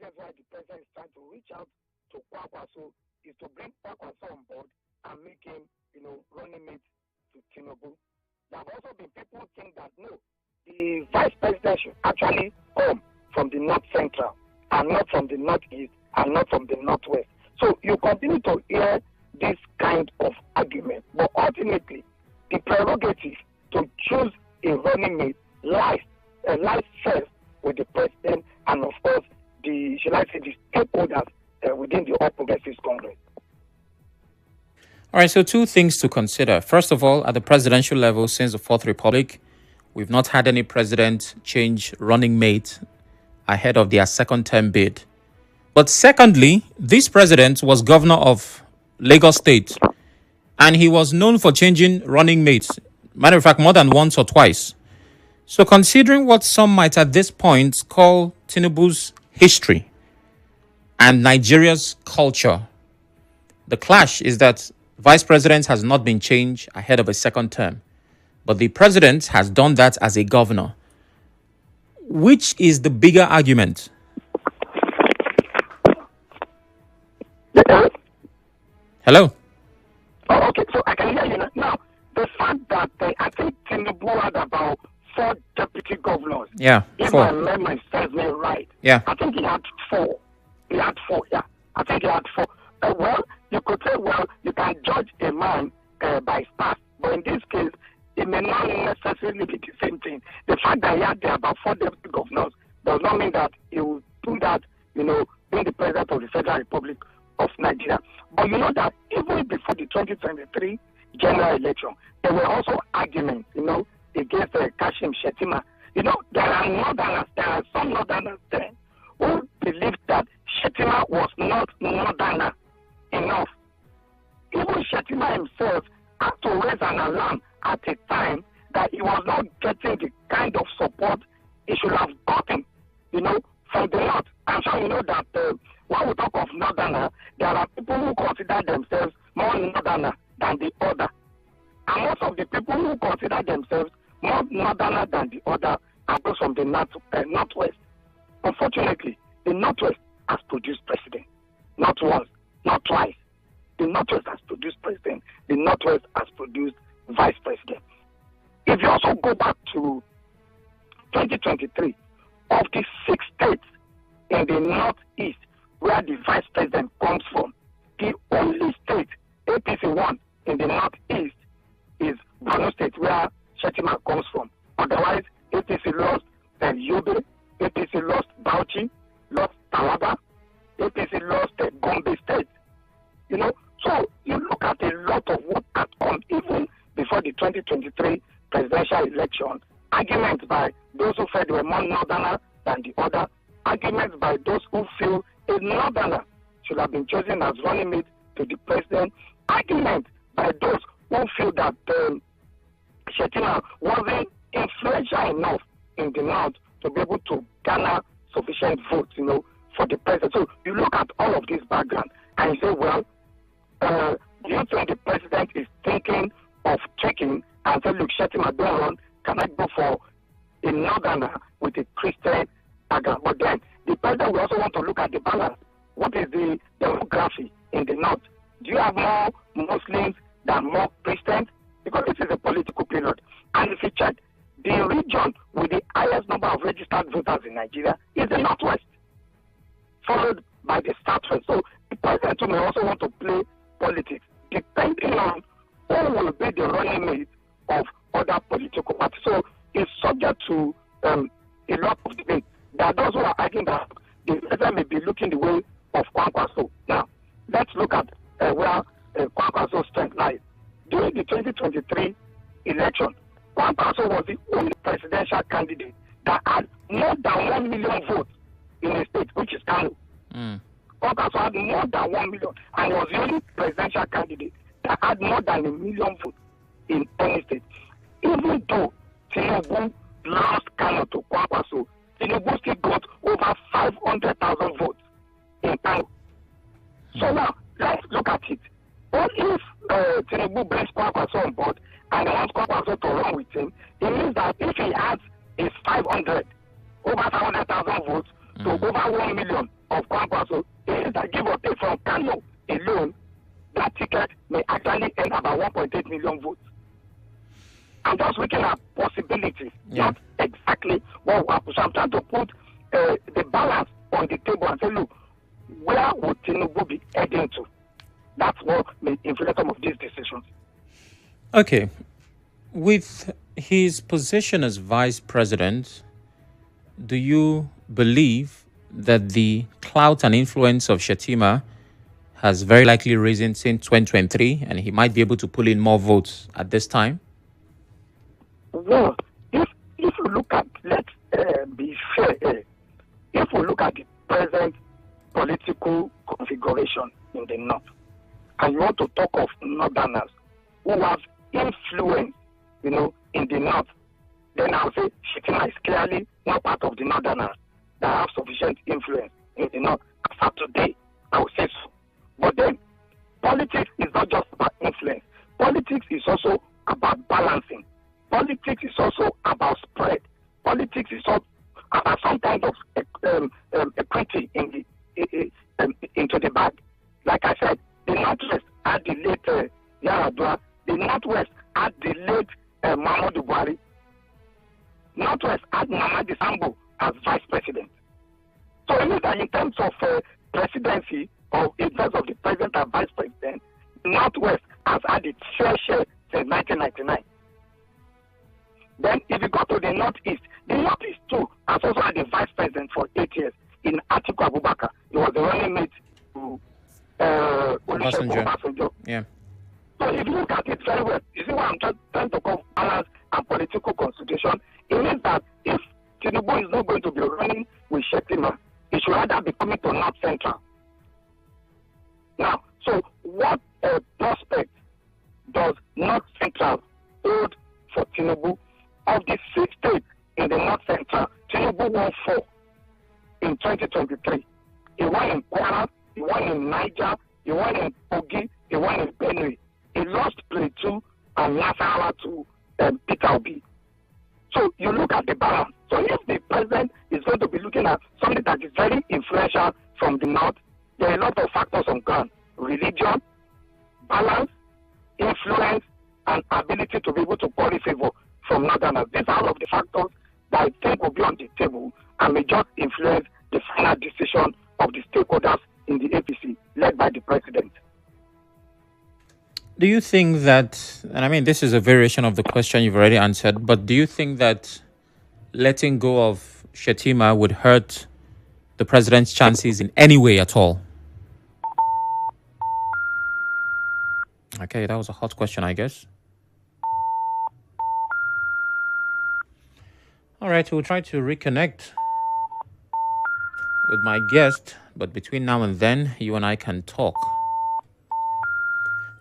reasons why the president is trying to reach out to Kwankwaso is to bring Kwankwaso on board and make him, running mate to Tinubu. There have also been people who think that no, the vice president should actually come from the north central and not from the northeast and not from the northwest. So you continue to hear this kind of argument, but ultimately the prerogative to choose a running mate lies first with the president and of course the stakeholders within the All Progressives Congress. All right, so two things to consider. First of all, at the presidential level, since the Fourth Republic, we've not had any president change running mate ahead of their second term bid. But secondly, this president was governor of Lagos State, and he was known for changing running mates. Matter of fact, more than once or twice. So considering what some might at this point call Tinubu's history and Nigeria's culture, the clash is that vice president has not been changed ahead of a second term, but the president has done that as a governor. Which is the bigger argument? Hello? Oh, okay, so I can hear you now. The fact that I think Tinubu had about 4 deputy governors. Yeah, 4. If my memory serves me right. Yeah. I think he had 4. Yeah. I think he had 4. Well, you could say, you can judge a man by his past. But in this case, it may not necessarily be the same thing. The fact that he had about 4 deputy governors does not mean that he will do that, being the president of the Federal Republic of Nigeria. But you know that even before the 2023 general election, there were also arguments, against Kashim Shettima. There are some northerners there who believed that Shettima was not northerner enough. Even Shettima himself had to raise an alarm at a time that he was not getting the kind of support he should have gotten, from the north. I'm sure you know that when we talk of northerner, there are people who consider themselves more northerner than the other. And most of the people who consider themselves more northerner than the other are those from the northwest. Unfortunately, the northwest has produced president. Not once, not twice. The northwest has produced president. The northwest has produced vice president. If you also go back to 2023, of the 6 states in the northeast where the vice president comes from, the only state APC won in the northeast is Borno State, where Shettima comes from. Otherwise, APC lost Yobe, APC lost Bauchi, lost Taraba, APC lost Gombe State. So you look at a lot of what had come even before the 2023 presidential election. Arguments by those who felt they were more northerner than the other. Arguments by those who feel a northerner should have been chosen as running mate to the president. Arguments by those who feel that Shettima wasn't influential enough in the north to be able to garner sufficient votes, for the president. So you look at all of this background and you say, do you think the president is thinking of checking and say, look, Shettima, don't run, can I go for a northerner with a Christian background? But then the president will also want to look at the balance. What is the demography in the north? Do you have more Muslims than more Christians? Because this is a political period. And if you check, the region with the highest number of registered voters in Nigeria is the northwest, followed by the southwest. So the president may also want to play politics, depending on who will be the running mate of other political parties. So it's subject to a lot of debate. There are those who are arguing that the president may be looking the way of Kwankwaso. Now, let's look at where Kwankwaso's strength lies. During the 2023 election, Kwankwaso was the only presidential candidate that had more than 1 million votes in a state, which is Kano. Kwankwaso had more than 1 million and was the only presidential candidate that had more than 1 million votes in any state. Even though Tinubu lost Kano to Kwankwaso, Tinubu still got over 500,000 votes in Kano. So now, let's look at it. What if Tinubu brings Kwankwaso on board and he wants Kwankwaso to run with him? It means that if he adds his over 500,000 votes to over 1 million of Kwankwaso is that give or take from Kano alone, that ticket may actually end about 1.8 million votes. I'm just looking at possibilities, not exactly what will happen. So I'm trying to put the balance on the table and say, look, where would Tinubu be heading to? That's what may influence some of these decisions. Okay. With his position as vice president, do you believe that the clout and influence of Shettima has very likely risen since 2023 and he might be able to pull in more votes at this time? Well, if you look at, let's be fair, if we look at the present political configuration in the North, and you want to talk of Northerners who have influence, in the North, then I'll say Shettima is clearly not part of the Northerners that have sufficient influence in the North. As of today, I would say so. But then, politics is not just about influence. Politics is also about balancing. Politics is also about spread. Politics is also about some kind of equity into the bag. Like I said, the Northwest had the late Yaradua. The Northwest had the late Muhammadu Buhari. Northwest had Mamadi Sambo as vice president. So it means that in terms of presidency, or in terms of the president and vice president, Northwest has had its fair share since 1999. Then if you go to the Northeast too has also had a vice president for 8 years in Atiku Abubakar. He was the running mate to Olusegun Obasanjo. Yeah. So if you look at it very well, you see what I'm trying to call balance and political constitution. It means that if Tinubu is not going to be running with Shettima, he should rather be coming to North Central. Now, so what prospect does North Central hold for Tinubu? Of the 6 states in the North Central, Tinubu won 4 in 2023. He won in Kwara, he won in Niger, he won in Kogi, he won in Benue. He lost Plateau and Nasarawa to Peter Obi. So you look at the balance. So if the president is going to be looking at something that is very influential from the North, there are a lot of factors on ground. Religion, balance, influence, and ability to be able to curry favor from Northerners. These are all of the factors that I think will be on the table and may just influence the final decision of the stakeholders in the APC, led by the president. Do you think that, and I mean, this is a variation of the question you've already answered, but do you think that letting go of Shettima would hurt the president's chances in any way at all? Okay, that was a hot question, I guess. All right, we'll try to reconnect with my guest, but between now and then, you and I can talk.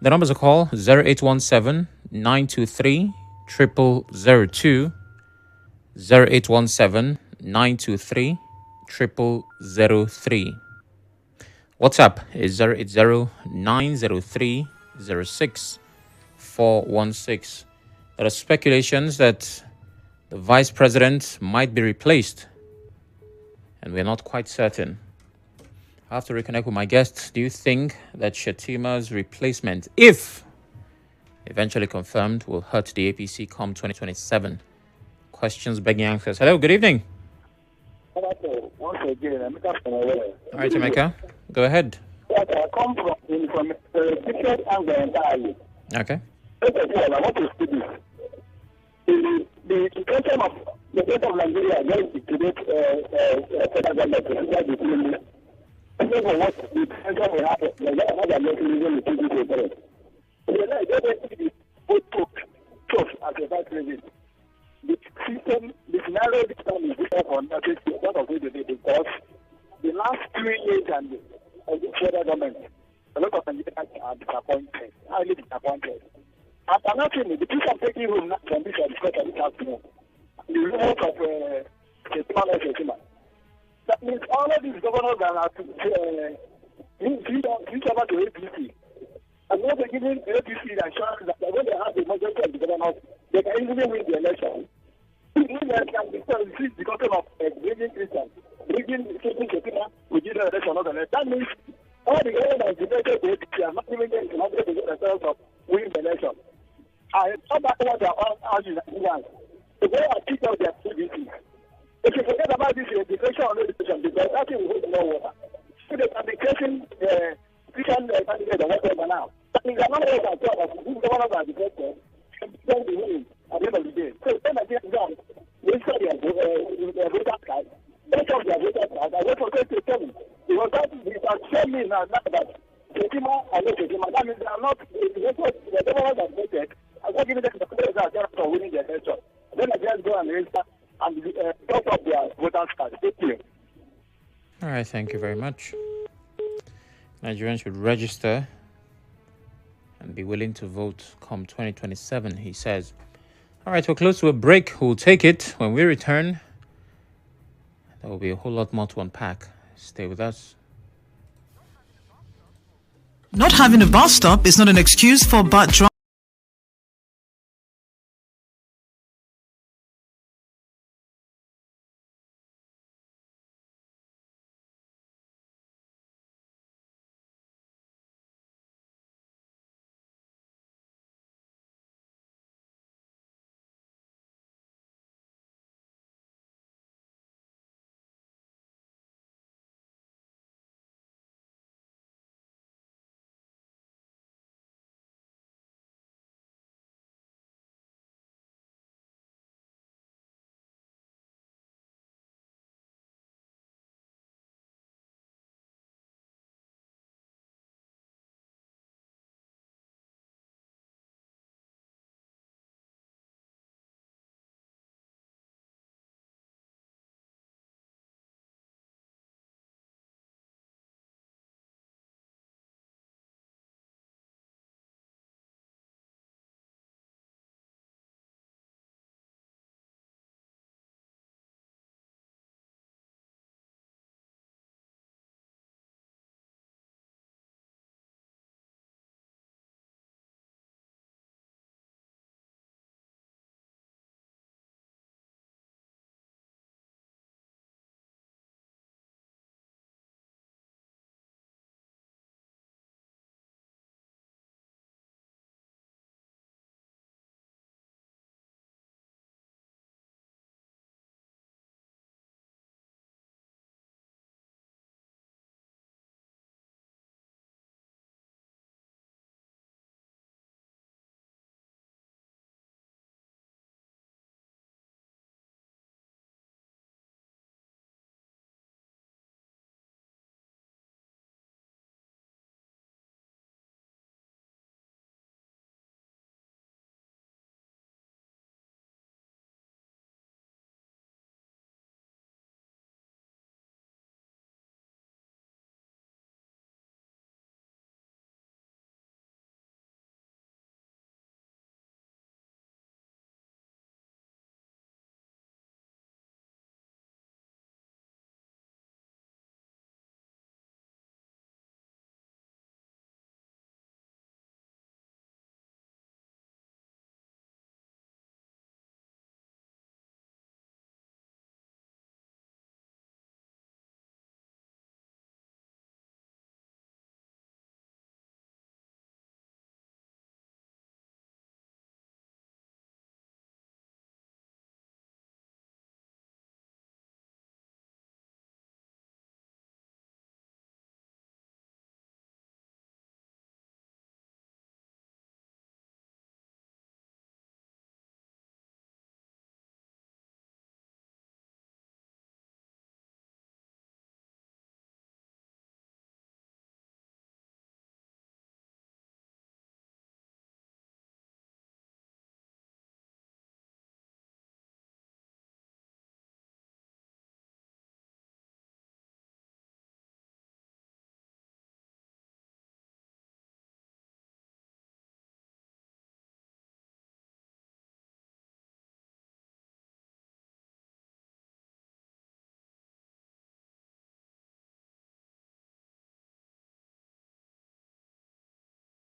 The numbers are call 0817-923-0002, 0817-923-0003. WhatsApp is 080-903-06416. There are speculations that the vice president might be replaced, and we're not quite certain. I have to reconnect with my guest. Do you think that Shettima's replacement, if eventually confirmed, will hurt the APC come 2027? Questions begging answers. Hello, good evening. All right, Emeka, go ahead. I come from different angle entirely. Okay. First of all, I want to speak this. The question of the state of Nigeria against the federal government to enter the Tinubu. I think what the president will have, the mechanism to take this apart. The trust as a vice president. The system, the scenario this time is different from that of today because the last 3 years and the federal government, a lot of Nigerians are disappointed, highly disappointed. And another thing, the people taking room from this discussion this afternoon, the rules of Shettima. That means all of these governors that are reach over to APC. And when they're giving APC the assurance that when they have the majority of the governors, they can easily win the election. If they can because of bringing Christians, bringing Shettima with the election of the election. That means all the government is related to APC are not even getting to themselves of winning the election. I thought that what they are arguing to go and kick out their CBC. If you forget about this education on education, because that will hold more water. So they can be creating Christian candidates or whatever now. That means they are not able to talk about who governors are defected and don't be winning at the end of the day. So when I get done, we study their voter card, they talk their voter card, and they forget to tell me. Because that is shown me now that Shettima and not Shettima. That means they are not, the governors are voted, I'm not giving them the players that are for winning the election. Then I just go and register and top up their voters card. Thank you. All right, thank you very much. Nigerians should register and be willing to vote come 2027, he says. All right, we're close to a break. We'll take it. When we return, there will be a whole lot more to unpack. Stay with us. Not having a bus stop is not an excuse for bad driving.